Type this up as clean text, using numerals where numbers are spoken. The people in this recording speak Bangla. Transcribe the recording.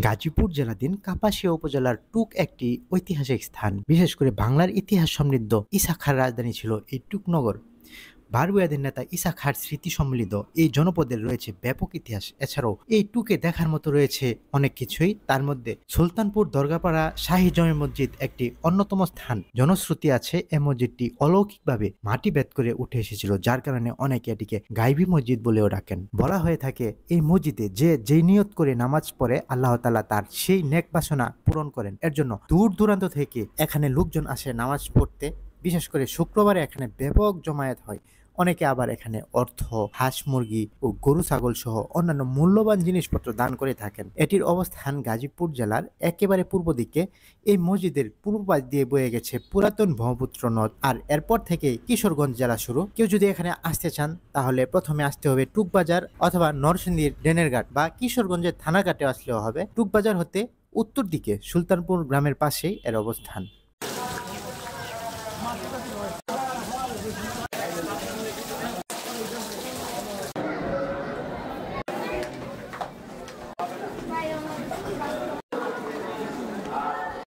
গাজীপুর জেলাধীন কাপাসিয়া উপজেলার টুক একটি ঐতিহাসিক স্থান। বিশেষ করে বাংলার ইতিহাস সমৃদ্ধ ঈসা খাঁর রাজধানী ছিল এই টুক নগর। বারগুয়াদের নেতা ঈসা খাঁর স্মৃতি সম্মিলিত এই জনপদের রয়েছে ব্যাপক ইতিহাস। এছাড়াও এই টুকে দেখার মতো রয়েছে অনেক কিছুই। তার মধ্যে সুলতানপুর দরগাপাড়া শাহী জমে মসজিদ একটি অন্যতম স্থান। জনশ্রুতি আছে এই মসজিদটি অলৌকিকভাবে মাটি ভেদ করে উঠে এসেছিল, যার কারণে অনেকে এটিকে গাইবী মসজিদ বলেও ডাকেন। বলা হয়ে থাকে এই মসজিদে যে নিয়ত করে নামাজ পড়ে আল্লাহ তাআলা তার সেই নেক বাসনা পূরণ করেন। এর জন্য দূর দূরান্ত থেকে এখানে লোকজন আসে নামাজ পড়তে। বিশেষ করে শুক্রবারে এখানে ব্যাপক জমায়েত হয়। অনেকে আবার এখানে অর্থ, হাঁস মুরগি ও গরু ছাগল সহ অন্যান্য মূল্যবান জিনিসপত্র দান করে থাকেন। এটির অবস্থান গাজীপুর জেলার একেবারে পূর্ব দিকে। এই মসজিদের পূর্ব পাশ দিয়ে বয়ে গেছে পুরাতন ব্রহ্মপুত্র নদ। আর এরপর থেকে কিশোরগঞ্জ জেলা শুরু। কেউ যদি এখানে আসতে চান তাহলে প্রথমে আসতে হবে টুকবাজার অথবা নরসিংদীর ডেনেরঘাট বা কিশোরগঞ্জের থানাঘাটে আসলেও হবে। টুকবাজার হতে উত্তর দিকে সুলতানপুর গ্রামের পাশেই এর অবস্থান।